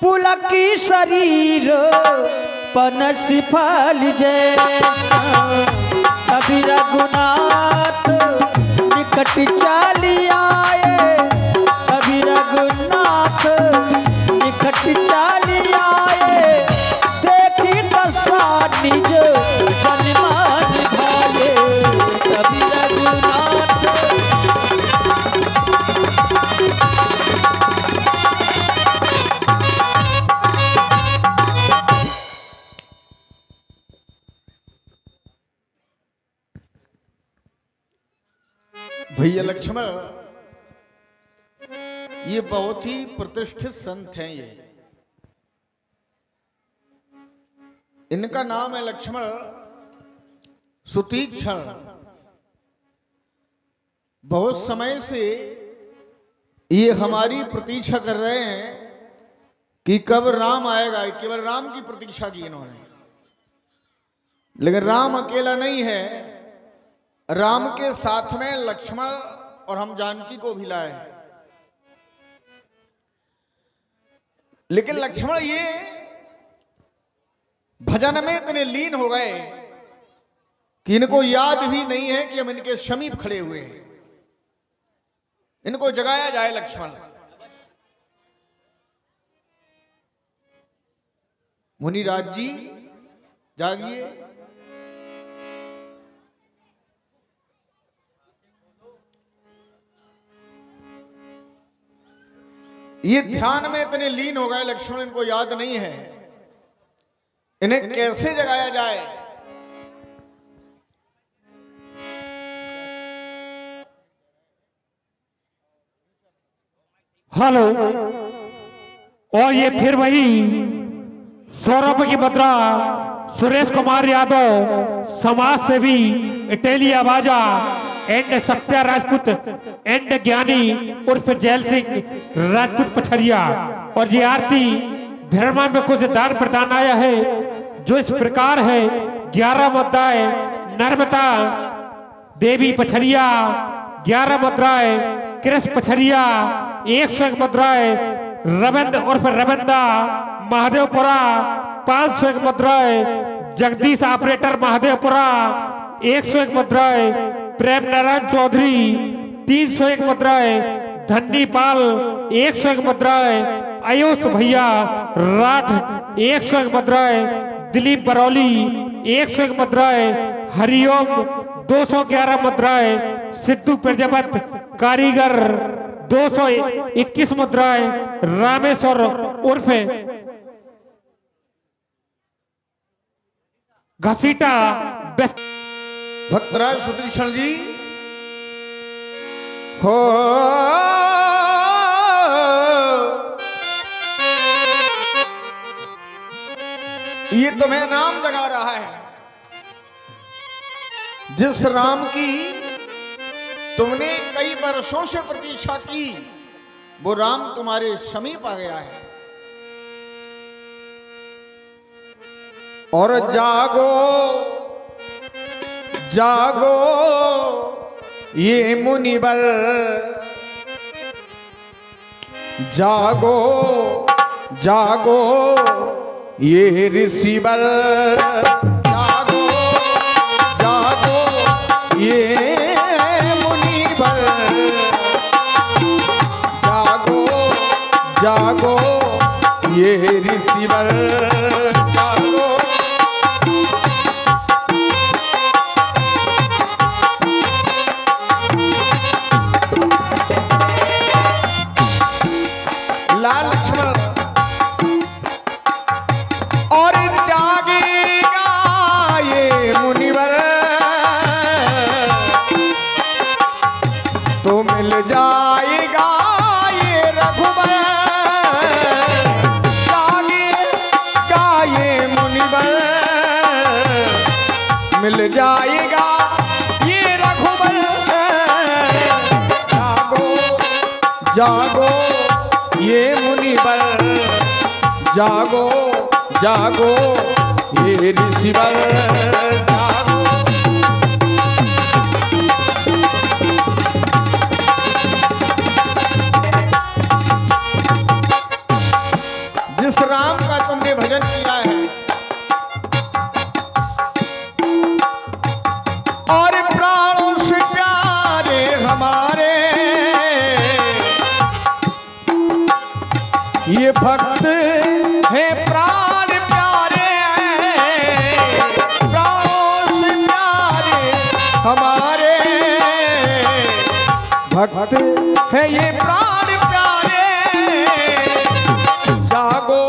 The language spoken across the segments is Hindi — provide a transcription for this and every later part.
पुलकी शरीर पनस फल जैसा कभी रघुनाथ निकट चाली आए कभी रघुनाथ निकट चाली आए देखी दशा निज जन्मान भाए कभी रघुनाथ। भैया लक्ष्मण ये बहुत ही प्रतिष्ठित संत हैं। ये इनका नाम है लक्ष्मण सुतीक्षण। बहुत समय से ये हमारी प्रतीक्षा कर रहे हैं कि कब राम आएगा। केवल राम की प्रतीक्षा की इन्होंने, लेकिन राम अकेला नहीं है, राम के साथ में लक्ष्मण और हम जानकी को भी लाए हैं। लेकिन लक्ष्मण ये भजन में इतने लीन हो गए कि इनको याद भी नहीं है कि हम इनके समीप खड़े हुए हैं। इनको जगाया जाए। लक्ष्मण मुनिराज जी जागिए। ये ध्यान में इतने लीन हो गए लक्ष्मण, इनको याद नहीं है। इन्हें कैसे जगाया जाए। हेलो। और ये फिर वही 100 रुपए की मुद्रा सुरेश कुमार यादव समाज सेवी इटेलिया बाजा एंड सत्या राजपूत एंड ज्ञानी उर्फ जैल सिंह राजपूत पछरिया। और ये आरती भ्रमा में कुछ दान प्रदान आया है जो इस प्रकार है। 11 मुद्राएं नर्मदा देवी पछरिया, 11 मुद्राएं कृष्ण पछरिया, 101 मुद्राएं रविंद्र उर्फ रविंदा महादेवपुरा, 501 मुद्राएं जगदीश ऑपरेटर महादेवपुरा, 101 मुद्राएं प्रेम नारायण चौधरी, 301 मुद्राएं धन्नी पाल, 101 मुद्राएं आयुष भैया राठ, 101 मुद्राएं दिलीप बरौली, 101 मुद्राएं हरिओम, 211 मुद्राएं सिद्धू प्रजापत कारीगर, 221 मुद्राएं रामेश्वर उर्फ घसीटा। भक्तराज सुतीक्षण जी हो ये तुम्हें नाम जगा रहा है। जिस राम की तुमने कई वर्षों से प्रतीक्षा की वो राम तुम्हारे समीप आ गया है। और जागो जागो ये मुनिवर, जागो जागो ये ऋषिवर, जागो जागो ये मुनिवर, जागो जागो ये ऋषिवर, जागो। लाल लक्ष्मण और जागेगा ये मुनिवर तो मिल जाएगा ये रघुबर, जागेगा ये मुनिवर मिल जाएगा ये रघुबर, जागो जागो ये मुनिवर, जागो जागो ये ऋषिवर, जागो। जिस राम का तुमने भजन किया है और प्राणों से प्यारे हमारे ये भक्त है प्राण प्यारे प्राणों से प्यारे हमारे भक्त है ये प्राण प्यारे जागो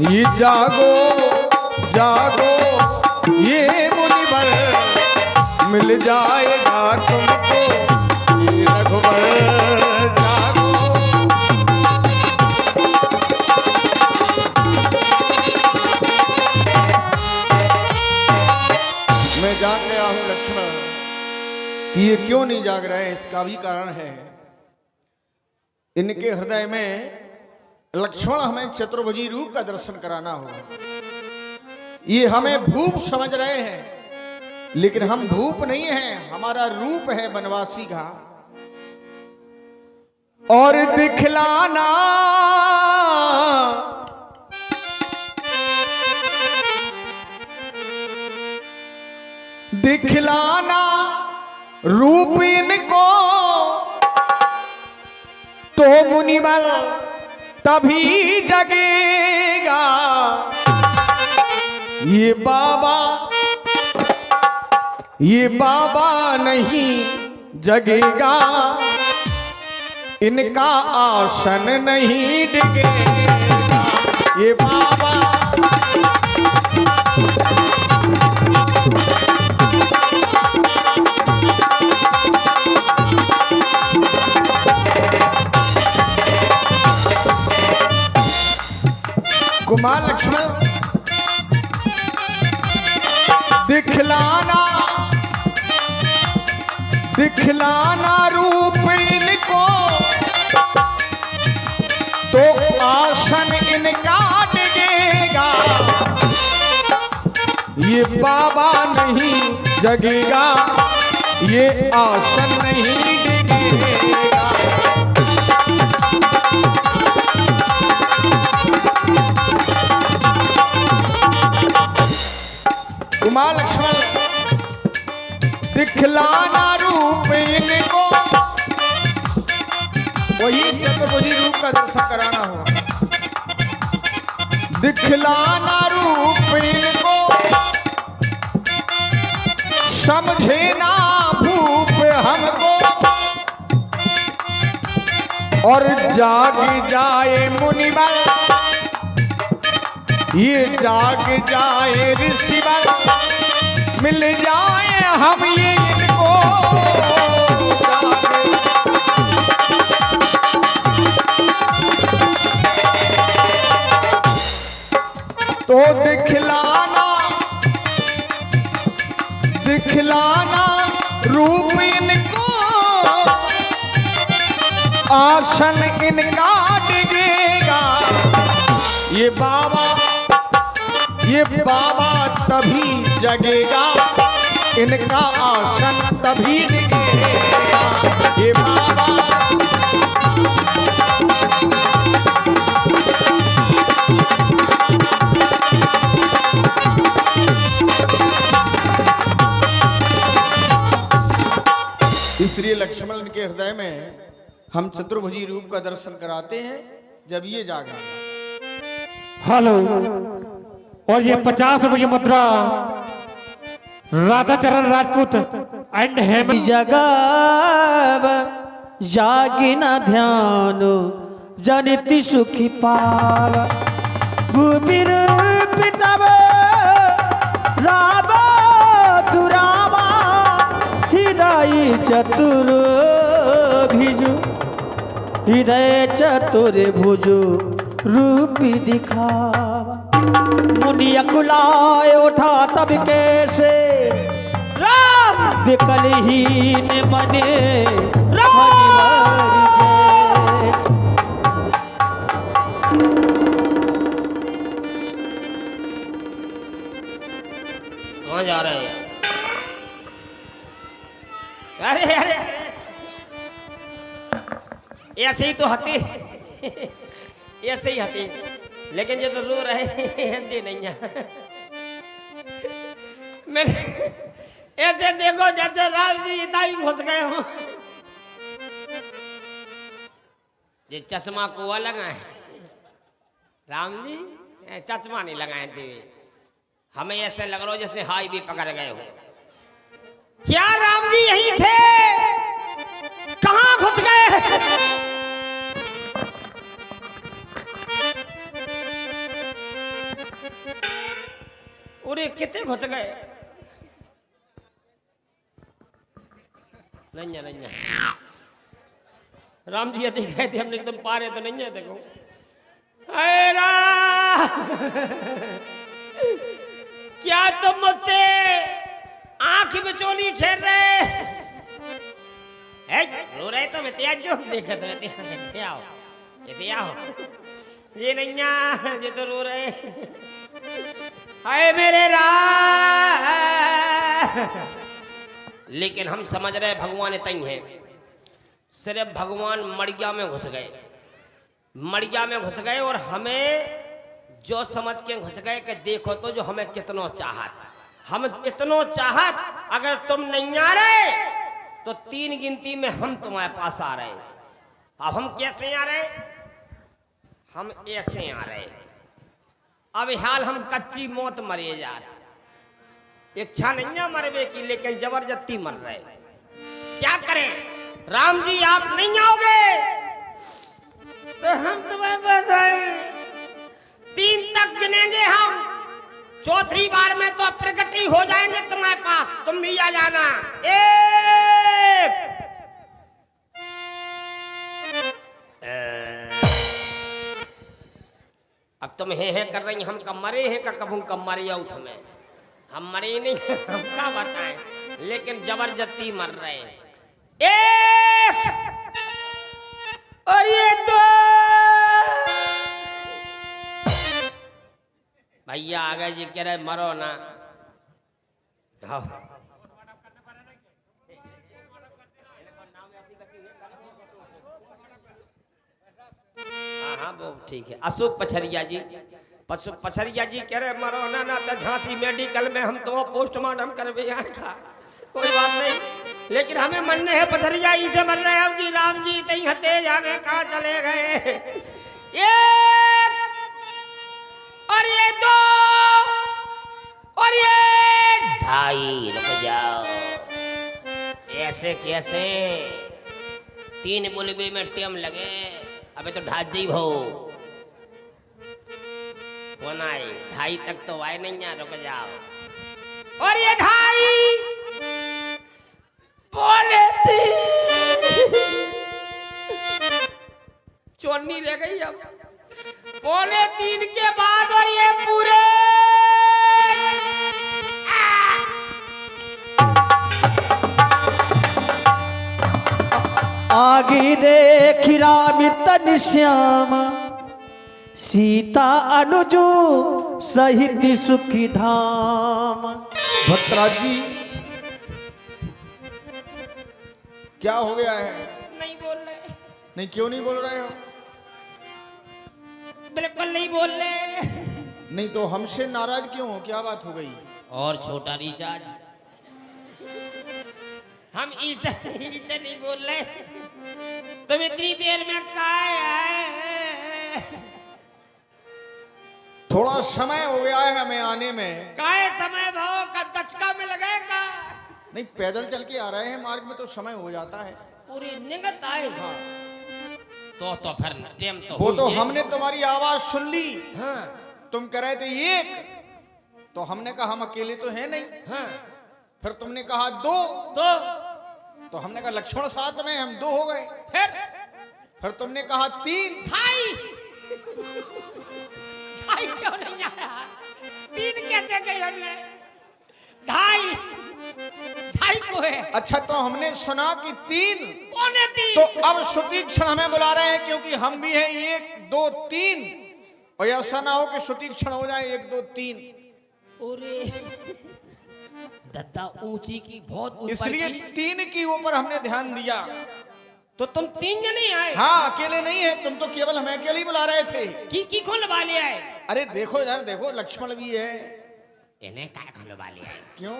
ये जागो जागो ये मुनिवर मिल जाएगा तुमको ये रघुवर जागो। मैं जान गया हूं लक्ष्मण कि ये क्यों नहीं जाग रहे हैं, इसका भी कारण है इनके हृदय में लक्ष्मण हमें चतुर्भुजी रूप का दर्शन कराना होगा। ये हमें भूप समझ रहे हैं लेकिन हम भूप नहीं हैं, हमारा रूप है बनवासी का। और दिखलाना दिखलाना रूप इनको तो मुनिवर तभी जगेगा। ये बाबा नहीं जगेगा, इनका आसन नहीं डिगेगा। ये बाबा कुमार लक्ष्मण दिखलाना दिखलाना रूप इनको तो आसन इनका डिगेगा। ये बाबा नहीं जगेगा, ये आसन नहीं डिगेगा। कुमार लक्ष्मण दिखलाना रूप इनको, वही चतुर्भुजी रूप का दर्शन कराना होगा। दिखलाना रूप इनको समझे ना भूप हमको, और जाग जाए मुनिवर, ये जाग जाए ऋषिवर, मिल जाए हम ये इनको। तो दिखलाना दिखलाना रूप इनको, आसन इनका डिगेगा। ये बाबा तभी जगेगा, इनका आसन तभी डिगेगा। ये बाबा इसलिए लक्ष्मण के हृदय में हम चतुर्भुजी रूप का दर्शन कराते हैं जब ये जागा। हेलो, और ये 50 रुपये की मुद्रा राधाचरण राजपूत एंड हेम जगाव जागी न ध्यान जनिति सुखी पाव भूपिर पितव राम दुरामा हृदय चतुर भिजु हृदय चतुर भुजु रूपी दिखावा। मुनि अकुलाए उठा तब कैसे राम विकलहीन मने कहाँ जा रहे हैं? अरे अरे ये ऐसे ही तो हते ऐसे ही हते, लेकिन ये तो रो रहे ऐसे नहीं है। मैंने ऐसे देखो जैसे राम जी इतना ही घुस गए हो। ये चश्मा को लगाए राम जी, चश्मा नहीं लगाए थे, हमें ऐसे लग रहा हो जैसे हाईवे पकड़ गए हो। क्या राम जी यही थे, कहां घुस गए? अरे कितने घुस गए? नहीं नहीं राम जी यदि गए थे, हमने एकदम पा रहे तो नहीं है। देखो क्या तुम मुझसे आंख बिचौली खेल रहे है? रो रहे तो मैं त्याज जो देखा तो मैं आओ ये आओ, ये नहीं ये तो रो रहे। हाय मेरे लेकिन हम समझ रहे भगवान तई है, सिर्फ भगवान मड़िया में घुस गए, मड़िया में घुस गए और हमें जो समझ के घुस गए कि देखो तो जो हमें कितनो चाहत, हम इतनो चाहत, अगर तुम नहीं आ रहे तो 3 गिनती में हम तुम्हारे पास आ रहे। अब हम कैसे आ रहे? हम ऐसे आ रहे। अब हाल हम कच्ची मौत मरे जात, इच्छा नहीं है मरवे की, लेकिन जबरदस्ती मर रहे। क्या करें? राम जी आप नहीं आओगे तो हम तुम्हें बताएं 3 तक गिनेंगे हम, चौथी बार में तो प्रकट ही हो जाएंगे तुम्हारे पास, तुम भी आ जाना। 1 अब तुम हे कर रही, हम कब मरे हैं का कब कब मरे आउट हमें, हम मरे नहीं हम क्या बताएं, लेकिन जबरदस्ती मर रहे। 1 और ये 2 भैया आ गए जी, कह रहे मरो ना। हाँ हाँ वो ठीक है। अशोक पछरिया जी, पछरिया जी कह रहे मरो ना ना तो झांसी मेडिकल में हम तो पोस्टमार्टम करवे का कोई बात नहीं, लेकिन हमें मरने है पथरिया ही से मर रहे हम जी। राम जी तई हते जाने कहाँ चले गए? 1 और ये 2 और ये 2.5। रुक जाओ, ऐसे कैसे 3 बुलबे में टेम लगे, अबे तो ढाज जी हो कौन आए? 2.5 तक तो आए नहीं है। रुक जाओ, और ये 2.5 बोले थी चोनी रह गई। अब 2.25 के बाद और ये पूरे आगे देख राम तन श्याम, सीता अनुजो सहित सुखी धाम। भक्तराज जी क्या हो गया है? नहीं बोल रहे। नहीं क्यों नहीं बोल रहे हो? बिल्कुल नहीं बोल रहे। नहीं तो हमसे नाराज क्यों हो? क्या बात हो गई? और छोटा रिचार्ज हम इसे नहीं बोल रहे। तुम इतनी देर में काय आए? थोड़ा समय हो गया है हमें आने में। काय समय भाव का दचका में लगेगा? नहीं पैदल चल के आ रहे हैं, मार्ग में तो समय हो जाता है। पूरी निगत आए। हाँ। तो फिर टेम तो वो तो हमने तुम्हारी आवाज सुन ली। हाँ तुम कह रहे थे 1, तो हमने कहा हम अकेले तो हैं नहीं। हाँ फिर तुमने कहा 2, तो हमने कहा लक्ष्मण साथ में, हम 2 हो गए। फिर तुमने कहा 3, 2.5 क्यों नहीं आया? 3 कैसे गए हमने? 2.5 को है। अच्छा तो हमने सुना कि 3, 2.25 तो अब सुतीक्षण हमें बुला रहे हैं क्योंकि हम भी हैं 1, 2, 3, और ऐसा ना हो कि सुतीक्षण हो जाए 1, 2, 3। अरे दद्दा ऊंची की बहुत ऊपर इसलिए की। 3 की ऊपर हमने ध्यान दिया। तो तुम 3 जने आए? हाँ, अकेले नहीं है, तुम तो केवल हमें अकेले ही बुला रहे थे। की कौन लबा लिया है? अरे देखो यार, देखो लक्ष्मण भी है। इन्हें काय कौन लबा लिया है? क्यों?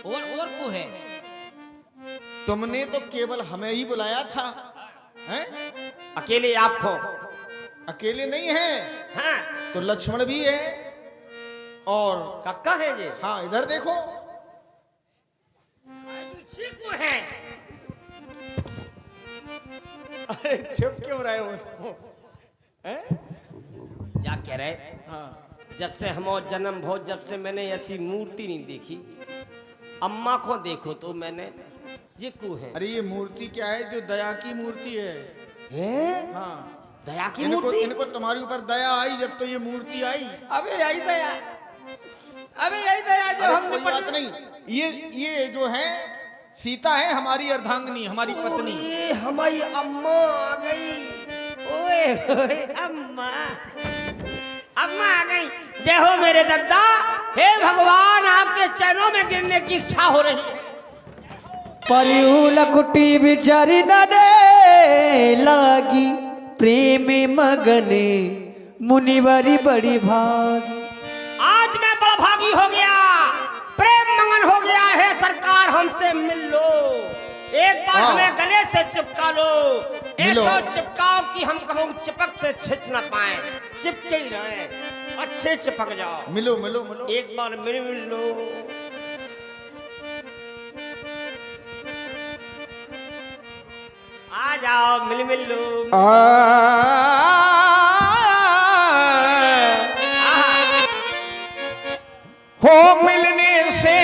और को है? तुमने तो केवल हमें ही बुलाया था, हैं? अकेले आपको? अकेले नहीं है, हाँ। तो लक्ष्मण भी है और कक्का है जी? हाँ, इधर देखो। चीकू है। अरे चुप क्यों रहे हो? हैं? क्या कह रहे? हाँ, जब से हम और जन्म भो, जब से मैंने ऐसी मूर्ति नहीं देखी। अम्मा को देखो तो मैंने जिक्कू है। अरे ये मूर्ति क्या है? जो दया की मूर्ति है। हैं? हाँ, दया की इनको मूर्ति? इनको तुम्हारे ऊपर दया आई जब तो ये मूर्ति आई। अबे यही दया, अबे यही दया जो अरे हम कोई बात नहीं, ये जो है सीता है, हमारी अर्धांगिनी, हमारी पत्नी। ये हमारी अम्मा आ गई। ओए ओए अम्मा, अम्मा आ गई। जय हो मेरे दद्दा। हे भगवान, आपके चरणों में गिरने की इच्छा हो रही है। परिऊ लकुटी बिचारी न दे लागी, प्रेम मगने मुनिवरी बड़ी भागी। आज मैं बड़ा भागी हो गया, प्रेम मंगन हो गया है। सरकार हमसे मिल लो, एक बार हाँ। हमें गले से चिपका लो। मिलो। ऐसा चिपकाओ कि हम कहूँ चिपक से छिप न पाए, चिपके ही रहे, अच्छे चिपक जाओ। मिलो मिलो मिलो। एक बार मिल लो। आ जाओ, मिल लो। हो मिलने से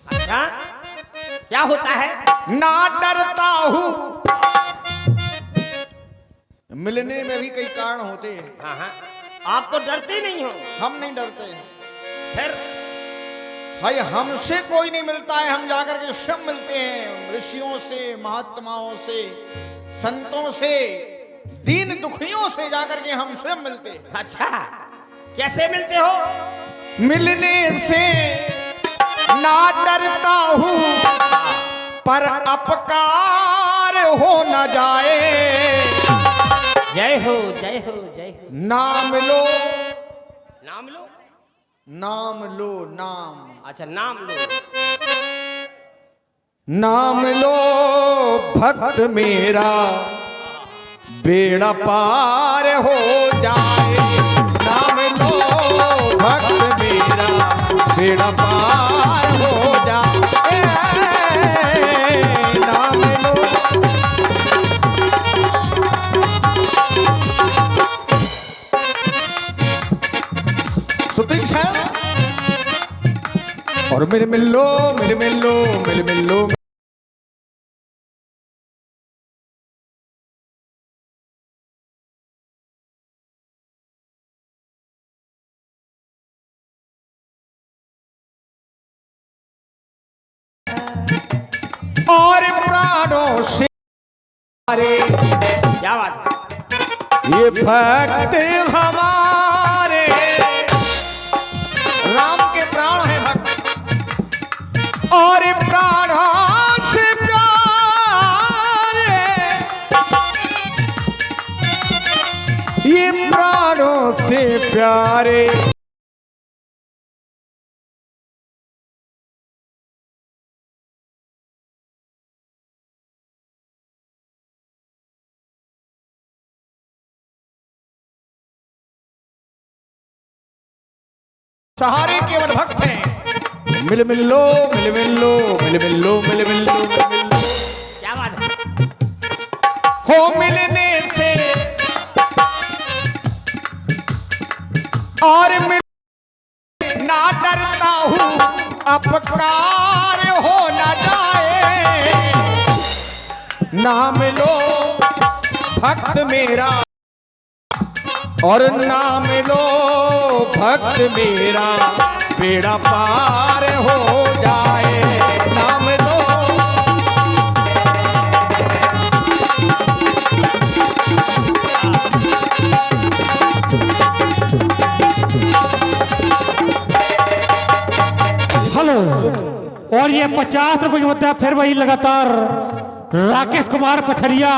अच्छा, क्या होता है? ना डरता हूँ। मिलने में भी कई कारण होते हैं। हाँ हाँ, आप तो डरते नहीं हो। हम नहीं डरते। फिर भाई हमसे कोई नहीं मिलता है, हम जाकर के स्वयं मिलते हैं ऋषियों से, महात्माओं से, संतों से, दीन दुखियों से जाकर के हम स्वयं मिलते हैं। अच्छा, कैसे मिलते हो? मिलने से ना डरता हूँ, पर अपकार हो न जाए। जय हो जय हो जय हो। नाम लो, नाम लो। नाम लो, नाम। अच्छा, नाम लो। नाम लो भक्त मेरा, बेड़ा पार हो जाए। नाम लो भक्त मेरा, बेड़ा पार हो जाए। नाम लो। सुतिक है और मिल लो, मिल लो, मिल लो। और प्राणों से क्या बात है? ये भक्त हमारे, राम के प्राण है भक्त। और प्राणों से प्यारे, ये प्राणों से प्यारे। सहारे केवल भक्त हैं। मिल लो, मिल लो, मिल लो। क्या बात है? हो मिलने से और मिल ना डरता हूँ, अपकार हो न जाए। नाम लो भक्त मेरा, और नाम लो भक्त मेरा, बेड़ा पार हो जाए। नाम लो। हेलो, और ये ये 50 रुपए की होता है। फिर वही लगातार राकेश कुमार पछरिया।